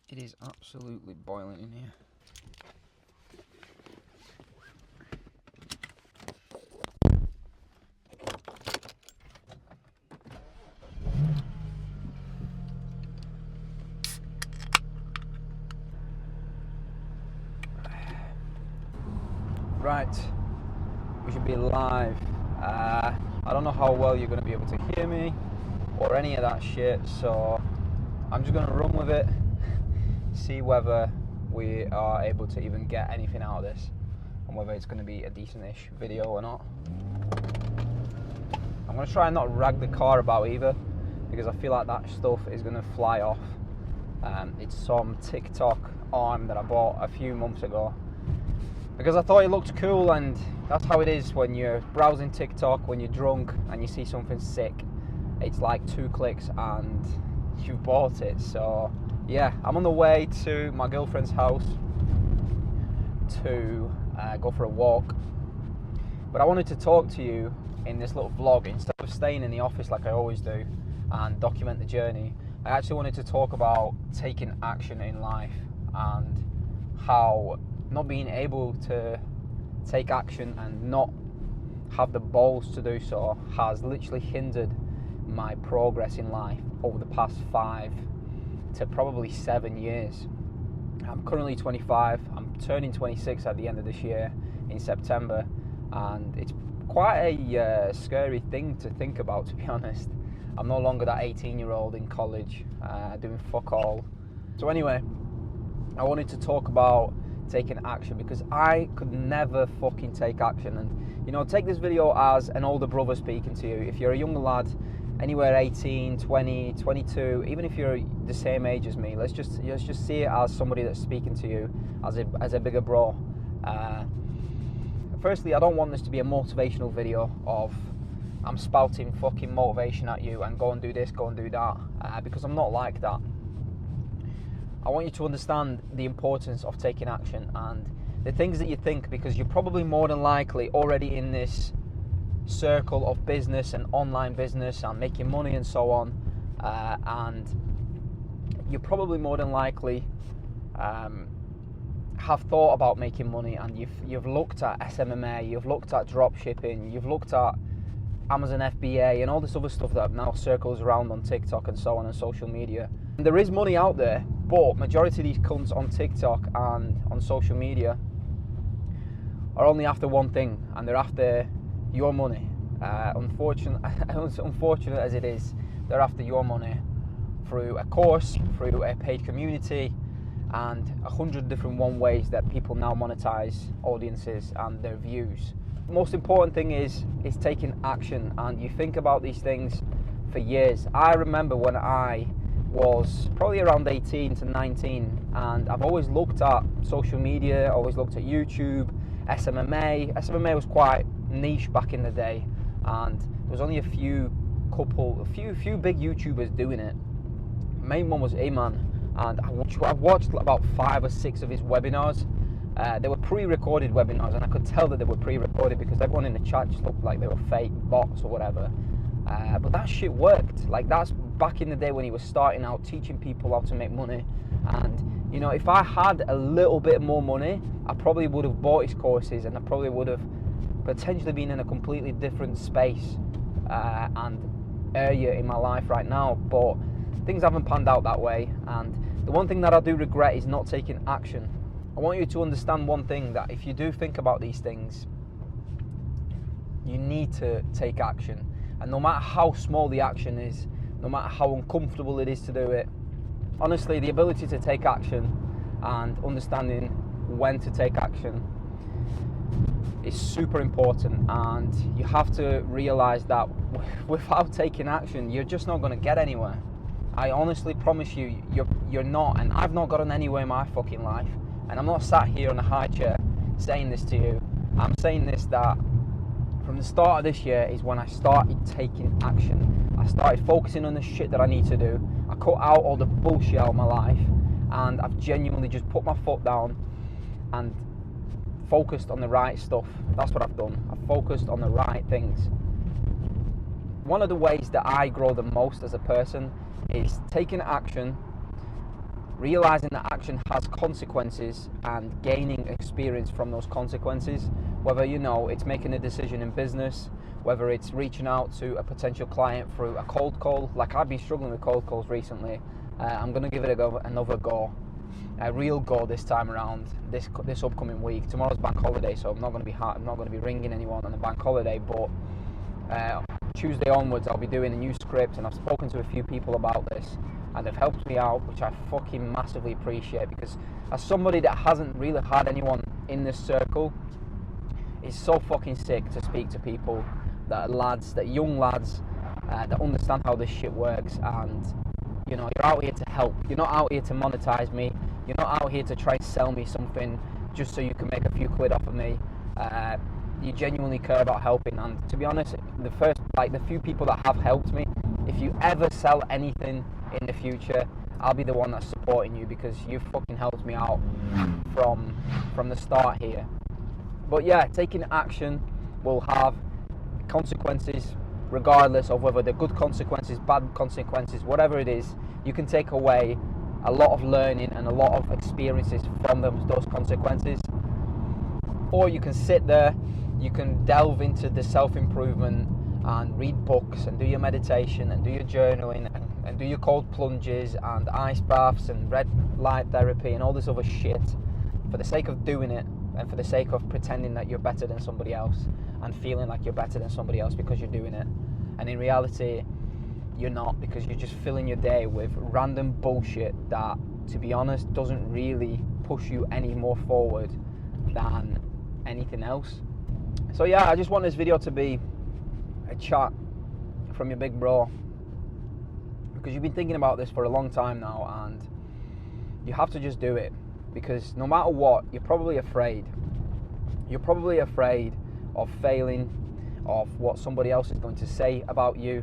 It is absolutely boiling in here. Right, we should be live. I don't know how well you're going to be able to hear me or any of that shit, so I'm just going to run with it, see whether we are able to even get anything out of this and whether it's going to be a decent-ish video or not. I'm going to try and not rag the car about either, because I feel like that stuff is going to fly off. It's some TikTok arm that I bought a few months ago because I thought it looked cool, and that's how it is when you're browsing TikTok, when you're drunk and you see something sick. It's like 2 clicks and you've bought it. So yeah, I'm on the way to my girlfriend's house to go for a walk, but I wanted to talk to you in this little vlog. Instead of staying in the office like I always do and document the journey, I actually wanted to talk about taking action in life and how not being able to take action and not have the balls to do so has literally hindered my progress in life over the past 5 to probably 7 years. I'm currently 25. I'm turning 26 at the end of this year in September, and it's quite a scary thing to think about, to be honest. I'm no longer that 18-year-old in college doing fuck all. So anyway, I wanted to talk about taking action because I could never fucking take action. And you know, take this video as an older brother speaking to you. If you're a younger lad, anywhere 18, 20, 22, even if you're the same age as me, let's just see it as somebody that's speaking to you as a bigger bro. Firstly, I don't want this to be a motivational video of I'm spouting fucking motivation at you and go and do this, go and do that, because I'm not like that. I want you to understand the importance of taking action and the things that you think, because you're probably more than likely already in this circle of business and online business and making money and so on, and you're probably more than likely have thought about making money, and you've looked at SMMA, you've looked at drop shipping, you've looked at Amazon FBA and all this other stuff that now circles around on TikTok and so on and social media. And there is money out there, but majority of these cunts on TikTok and on social media are only after one thing, and they're after your money. Unfortunate as it is, they're after your money through a course, through a paid community, and 100 different ways that people now monetize audiences and their views. The most important thing is taking action, and you think about these things for years. I remember when I was probably around 18 to 19, and I've always looked at social media, always looked at YouTube, SMMA. SMMA was quite niche back in the day, and there was only a few big YouTubers doing it. The main one was Iman, and I watched about 5 or 6 of his webinars. They were pre-recorded webinars, and I could tell that they were pre-recorded because everyone in the chat just looked like they were fake bots or whatever. But that shit worked. Like, that's back in the day when he was starting out teaching people how to make money. And you know, if I had a little bit more money, I probably would have bought his courses, and I probably would have potentially been in a completely different space and area in my life right now. But things haven't panned out that way, and the one thing that I do regret is not taking action. I want you to understand one thing, that if you do think about these things, you need to take action. And no matter how small the action is, no matter how uncomfortable it is to do it, honestly, the ability to take action and understanding when to take action is super important. And you have to realize that without taking action, you're just not going to get anywhere. I honestly promise you, you're not. And I've not gotten anywhere in my fucking life. And I'm not sat here on a high chair saying this to you. I'm saying this that from the start of this year is when I started taking action. I started focusing on the shit that I need to do. I cut out all the bullshit out of my life, and I've genuinely just put my foot down and focused on the right stuff. That's what I've done. I've focused on the right things. One of the ways that I grow the most as a person is taking action realizing that action has consequences and gaining experience from those consequences, whether it's making a decision in business, whether it's reaching out to a potential client through a cold call. Like, I've been struggling with cold calls recently. I'm going to give it another go, a real go this time around, this upcoming week. Tomorrow's bank holiday, so I'm not going to be ringing anyone on the bank holiday, but Tuesday onwards I'll be doing a new script, and I've spoken to a few people about this, and they've helped me out, which I fucking massively appreciate, because as somebody that hasn't really had anyone in this circle, it's so fucking sick to speak to people that are young lads that understand how this shit works. And you're out here to help. You're not out here to monetize me. You're not out here to try and sell me something just so you can make a few quid off of me. You genuinely care about helping, and to be honest, the few people that have helped me, if you ever sell anything in the future, I'll be the one that's supporting you, because you've fucking helped me out from the start here. But yeah, taking action will have consequences, regardless of whether they're good consequences, bad consequences, whatever it is. You can take away a lot of learning and a lot of experiences from those consequences, or you can sit there, you can delve into the self-improvement and read books and do your meditation and do your journaling and do your cold plunges and ice baths and red light therapy and all this other shit for the sake of doing it, and for the sake of pretending that you're better than somebody else and feeling like you're better than somebody else because you're doing it. And in reality, you're not, because you're just filling your day with random bullshit that, to be honest, doesn't really push you any more forward than anything else. So yeah, I just want this video to be a chat from your big bro, because you've been thinking about this for a long time now, and you have to just do it. Because no matter what, you're probably afraid. You're probably afraid of failing, of what somebody else is going to say about you.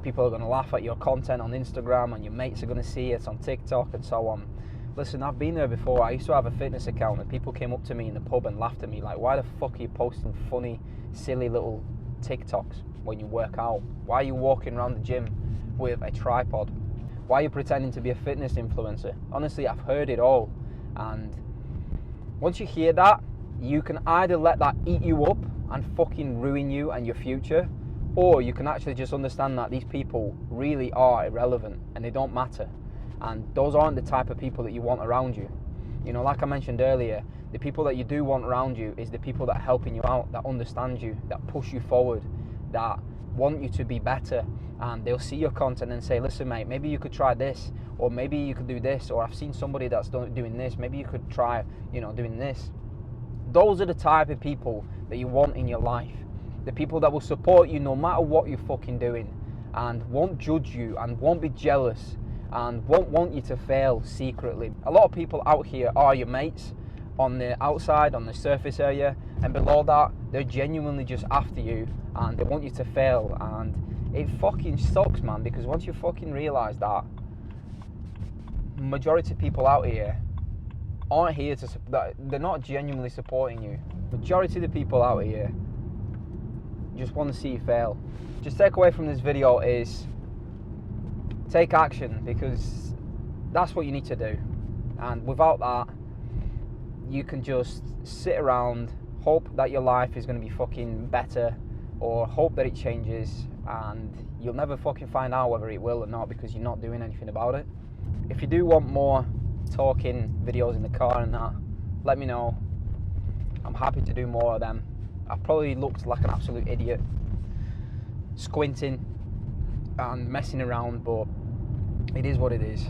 People are going to laugh at your content on Instagram, and your mates are going to see it on TikTok and so on. Listen, I've been there before. I used to have a fitness account, and people came up to me in the pub and laughed at me like, why the fuck are you posting funny, silly little TikToks when you work out? Why are you walking around the gym with a tripod? Why are you pretending to be a fitness influencer? Honestly, I've heard it all. And once you hear that, you can either let that eat you up and fucking ruin you and your future, or you can actually just understand that these people really are irrelevant and they don't matter. And those aren't the type of people that you want around you. Like I mentioned earlier, the people that you do want around you is the people that are helping you out, that understand you, that push you forward, that want you to be better. And they'll see your content and say, listen mate, maybe you could try this, or maybe you could do this, or I've seen somebody that's doing this, maybe you could try doing this. Those are the type of people that you want in your life. The people that will support you no matter what you're fucking doing, and won't judge you, and won't be jealous, and won't want you to fail secretly. A lot of people out here are your mates on the outside, on the surface area, and below that, they're genuinely just after you, and they want you to fail. And it fucking sucks, man, because once you fucking realise that, majority of people out here aren't here they're not genuinely supporting you. Majority of the people out here just want to see you fail. Just take away from this video is take action, because that's what you need to do. And without that, you can just sit around, hope that your life is going to be fucking better, or hope that it changes, and you'll never fucking find out whether it will or not, because you're not doing anything about it. If you do want more talking videos in the car and that, let me know. I'm happy to do more of them. I probably looked like an absolute idiot, squinting and messing around, but it is what it is.